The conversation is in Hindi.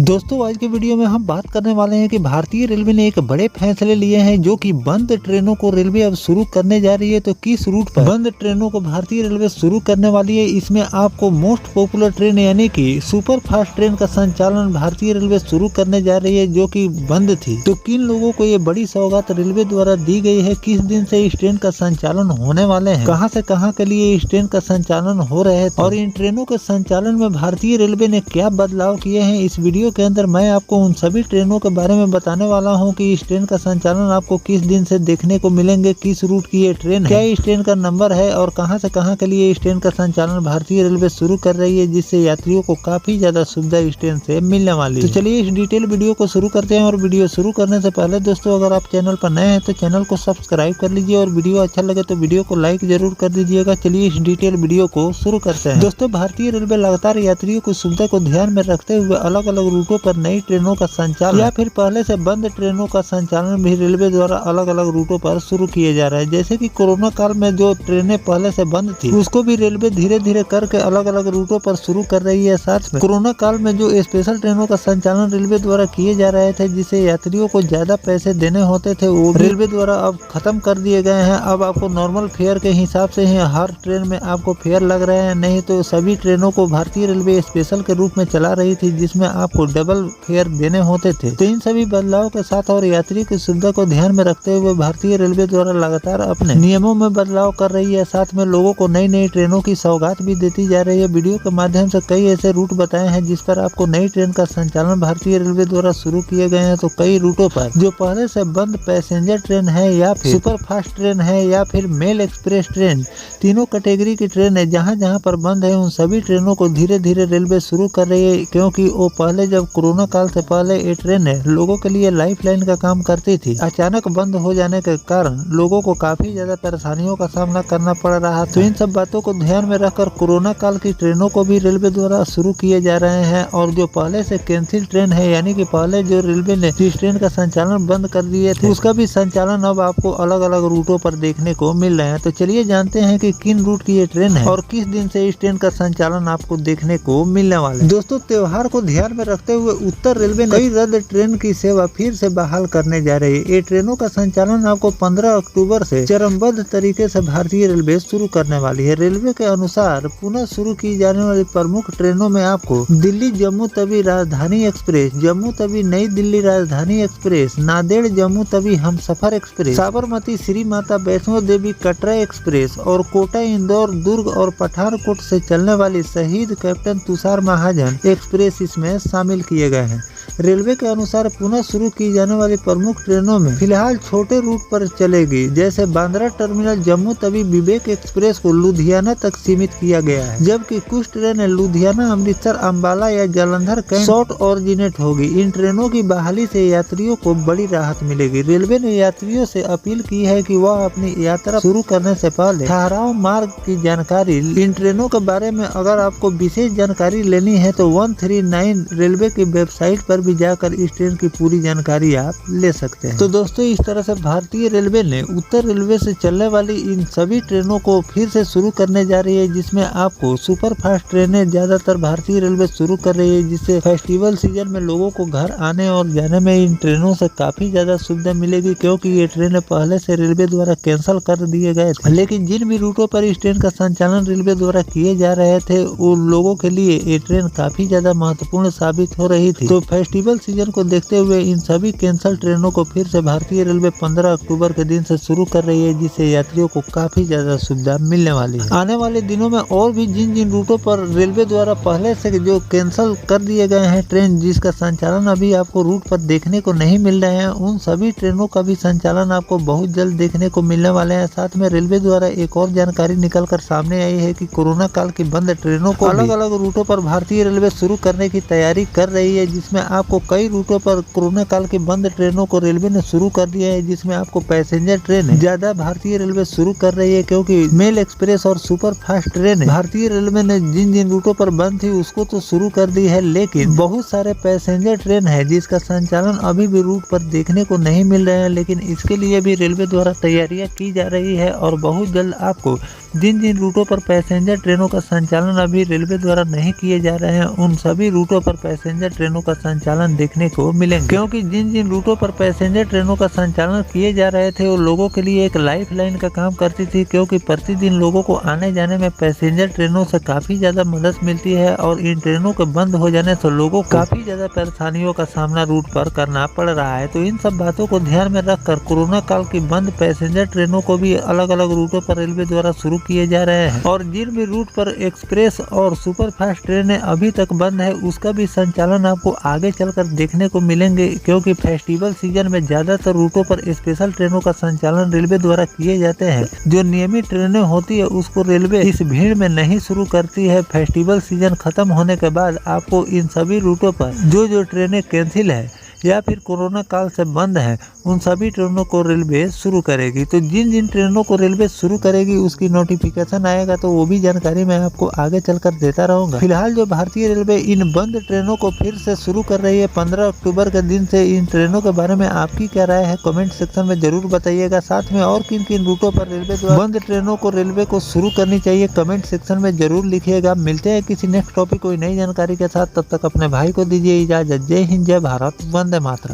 दोस्तों आज के वीडियो में हम बात करने वाले हैं कि भारतीय रेलवे ने एक बड़े फैसले लिए हैं जो कि बंद ट्रेनों को रेलवे अब शुरू करने जा रही है। तो किस रूट पर बंद ट्रेनों को भारतीय रेलवे शुरू करने वाली है, इसमें आपको मोस्ट पॉपुलर ट्रेन यानी कि सुपर फास्ट ट्रेन का संचालन भारतीय रेलवे शुरू करने जा रही है जो कि बंद थी। तो किन लोगों को ये बड़ी सौगात रेलवे द्वारा दी गई है, किस दिन से इस ट्रेन का संचालन होने वाले हैं, कहां से कहां के लिए इस ट्रेन का संचालन हो रहे हैं और इन ट्रेनों के संचालन में भारतीय रेलवे ने क्या बदलाव किए हैं, इस वीडियो के अंदर मैं आपको उन सभी ट्रेनों के बारे में बताने वाला हूं कि इस ट्रेन का संचालन आपको किस दिन से देखने को मिलेंगे, किस रूट की ये ट्रेन है, क्या इस ट्रेन का नंबर है और कहां से कहां के लिए इस ट्रेन का संचालन भारतीय रेलवे शुरू कर रही है, जिससे यात्रियों को काफी ज्यादा सुविधा इस ट्रेन से मिलने वाली है। तो चलिए इस डिटेल वीडियो को शुरू करते हैं। और वीडियो शुरू करने से पहले दोस्तों अगर आप चैनल पर नए हैं तो चैनल को सब्सक्राइब कर लीजिए और वीडियो अच्छा लगे तो वीडियो को लाइक जरूर कर दीजिएगा। चलिए इस डिटेल वीडियो को शुरू करते हैं। दोस्तों भारतीय रेलवे लगातार यात्रियों की सुविधा को ध्यान में रखते हुए अलग अलग रूटों पर नई ट्रेनों का संचालन या फिर पहले से बंद ट्रेनों का संचालन भी रेलवे द्वारा अलग अलग रूटों पर शुरू किए जा रहे हैं। जैसे कि कोरोना काल में जो ट्रेनें पहले से बंद थी उसको भी रेलवे धीरे धीरे करके अलग अलग रूटों पर शुरू कर रही है। साथ में कोरोना काल में जो स्पेशल ट्रेनों का संचालन रेलवे द्वारा किए जा रहे थे जिसे यात्रियों को ज्यादा पैसे देने होते थे, वो रेलवे द्वारा अब खत्म कर दिए गए हैं। अब आपको नॉर्मल फेयर के हिसाब से ही हर ट्रेन में आपको फेयर लग रहे हैं, नहीं तो सभी ट्रेनों को भारतीय रेलवे स्पेशल के रूप में चला रही थी जिसमें आपको डबल फेयर देने होते थे। तो इन सभी बदलाव के साथ और यात्री की सुविधा को ध्यान में रखते हुए भारतीय रेलवे द्वारा लगातार अपने नियमों में बदलाव कर रही है। साथ में लोगों को नई नई ट्रेनों की सौगात भी देती जा रही है। वीडियो के माध्यम से कई ऐसे रूट बताए हैं जिस पर आपको नई ट्रेन का संचालन भारतीय रेलवे द्वारा शुरू किए गए हैं। तो कई रूटों पर जो पहले से बंद पैसेंजर ट्रेन है या फिर सुपर फास्ट ट्रेन है या फिर मेल एक्सप्रेस ट्रेन, तीनों कैटेगरी की ट्रेन है, जहाँ जहाँ पर बंद है उन सभी ट्रेनों को धीरे धीरे रेलवे शुरू कर रही है। क्योंकि वो पहले जब कोरोना काल से पहले ये ट्रेन लोगों के लिए लाइफलाइन का काम करती थी, अचानक बंद हो जाने के कारण लोगों को काफी ज्यादा परेशानियों का सामना करना पड़ रहा। तो इन सब बातों को ध्यान में रखकर कोरोना काल की ट्रेनों को भी रेलवे द्वारा शुरू किए जा रहे हैं। और जो पहले से कैंसिल ट्रेन है यानी कि पहले जो रेलवे ने इस ट्रेन का संचालन बंद कर दिए थे उसका भी संचालन अब आपको अलग अलग रूटों पर देखने को मिल रहे हैं। तो चलिए जानते हैं कि किन रूट की ये ट्रेन है और किस दिन से इस ट्रेन का संचालन आपको देखने को मिलने वाला है। दोस्तों त्योहार को ध्यान में रखते हुए उत्तर रेलवे ने कई रद्द ट्रेन की सेवा फिर से बहाल करने जा रही है। ये ट्रेनों का संचालन आपको 15 अक्टूबर से चरणबद्ध तरीके से भारतीय रेलवे शुरू करने वाली है। रेलवे के अनुसार पुनः शुरू की जाने वाली प्रमुख ट्रेनों में आपको दिल्ली जम्मू तवी राजधानी एक्सप्रेस, जम्मू तवी नई दिल्ली राजधानी express, Nanded Jammu Tawi Humsafar express, Sabarmati Shri Mata Vaishno Devi Katra express और कोटा इंदौर दुर्ग और पठानकोट से चलने वाली शहीद कैप्टन तुषार महाजन एक्सप्रेस इसमें शामिल किए गए हैं। रेलवे के अनुसार पुनः शुरू की जाने वाली प्रमुख ट्रेनों में फिलहाल छोटे रूट पर चलेगी, जैसे बांद्रा टर्मिनल जम्मू तवी विवेक एक्सप्रेस को लुधियाना तक सीमित किया गया है, जबकि कुछ ट्रेनें लुधियाना अमृतसर अम्बाला या जालंधर कैंट शॉर्ट ऑरिजिनेट होगी। इन ट्रेनों की बहाली से यात्रियों को बड़ी राहत मिलेगी। रेलवे ने यात्रियों से अपील की है कि वह अपनी यात्रा शुरू करने से पहले ठहराव मार्ग की जानकारी, इन ट्रेनों के बारे में अगर आपको विशेष जानकारी लेनी है तो 139 रेलवे की वेबसाइट पर भी जाकर इस ट्रेन की पूरी जानकारी आप ले सकते हैं। तो दोस्तों इस तरह से भारतीय रेलवे ने उत्तर रेलवे से चलने वाली इन सभी ट्रेनों को फिर से शुरू करने जा रही है, जिसमें आपको सुपर फास्ट ट्रेनें ज्यादातर भारतीय रेलवे शुरू कर रही है, जिससे फेस्टिवल सीजन में लोगों को घर आने और जाने में इन ट्रेनों से काफी ज्यादा सुविधा मिलेगी। क्योंकि ये ट्रेनें पहले से रेलवे द्वारा कैंसिल कर दिए गए थे, लेकिन जिन भी रूटों पर इस ट्रेन का संचालन रेलवे द्वारा किए जा रहे थे उन लोगों के लिए ये ट्रेन काफी ज्यादा महत्वपूर्ण साबित हो रही थी। तो फेस्टिवल सीजन को देखते हुए इन सभी कैंसिल ट्रेनों को फिर से भारतीय रेलवे 15 अक्टूबर के दिन से शुरू कर रही है, जिससे यात्रियों को काफी ज्यादा सुविधा मिलने वाली है। आने वाले दिनों में और भी जिन जिन रूटों पर रेलवे द्वारा पहले से जो कैंसिल कर दिए गए हैं ट्रेन, जिसका संचालन अभी आपको रूट पर देखने को नहीं मिल रहे हैं, उन सभी ट्रेनों का भी संचालन आपको बहुत जल्द देखने को मिलने वाले हैं। साथ में रेलवे द्वारा एक और जानकारी निकल कर सामने आई है कि कोरोना काल की बंद ट्रेनों को अलग अलग रूटों पर भारतीय रेलवे शुरू करने की तैयारी कर रही है, जिसमें आपको कई रूटों पर कोरोना काल की बंद ट्रेनों को रेलवे ने शुरू कर दिया है, जिसमें आपको पैसेंजर ट्रेन ज्यादा भारतीय रेलवे शुरू कर रही है। क्योंकि मेल एक्सप्रेस और सुपर फास्ट ट्रेन भारतीय रेलवे ने जिन जिन रूटों पर बंद थी उसको तो शुरू कर दी है, लेकिन बहुत सारे पैसेंजर ट्रेन है जिसका संचालन अभी भी रूट पर देखने को नहीं मिल रहे हैं। लेकिन इसके लिए भी रेलवे द्वारा तैयारियां की जा रही है और बहुत जल्द आपको जिन जिन रूटों पर पैसेंजर ट्रेनों का संचालन अभी रेलवे द्वारा नहीं किए जा रहे हैं उन सभी रूटों पर पैसेंजर पैसेंजर ट्रेनों का संचालन देखने को मिलेंगे, क्योंकि जिन जिन रूटों पर पैसेंजर ट्रेनों का संचालन किए जा रहे थे वो लोगों के लिए एक लाइफलाइन का काम करती थी, क्योंकि प्रतिदिन लोगों को आने जाने में पैसेंजर ट्रेनों से काफी ज्यादा मदद मिलती है और इन ट्रेनों के बंद हो जाने से लोगों को काफी ज्यादा परेशानियों का सामना रूट पर करना पड़ रहा है। तो इन सब बातों को ध्यान में रखकर कोरोना काल की बंद पैसेंजर ट्रेनों को भी अलग अलग रूटों पर रेलवे द्वारा शुरू किए जा रहे हैं, और जिन भी रूट पर एक्सप्रेस और सुपरफास्ट ट्रेनें अभी तक बंद है उसका भी संचालन आपको आगे चलकर देखने को मिलेंगे, क्योंकि फेस्टिवल सीजन में ज्यादातर रूटों पर स्पेशल ट्रेनों का संचालन रेलवे द्वारा किए जाते हैं। जो नियमित ट्रेनें होती है उसको रेलवे इस भीड़ में नहीं शुरू करती है। फेस्टिवल सीजन खत्म होने के बाद आपको इन सभी रूटों पर जो ट्रेनें कैंसिल है या फिर कोरोना काल से बंद है उन सभी ट्रेनों को रेलवे शुरू करेगी। तो जिन जिन ट्रेनों को रेलवे शुरू करेगी उसकी नोटिफिकेशन आएगा तो वो भी जानकारी मैं आपको आगे चलकर देता रहूंगा। फिलहाल जो भारतीय रेलवे इन बंद ट्रेनों को फिर से शुरू कर रही है 15 अक्टूबर के दिन से, इन ट्रेनों के बारे में आपकी क्या राय है कमेंट सेक्शन में जरूर बताइएगा। साथ में और किन किन रूटों पर रेलवे द्वारा बंद ट्रेनों को रेलवे को शुरू करनी चाहिए कमेंट सेक्शन में जरूर लिखिएगा। मिलते हैं किसी नेक्स्ट टॉपिक कोई नई जानकारी के साथ, तब तक अपने भाई को दीजिए इजाजत। जय हिंद, जय भारत, वंदे मातरम।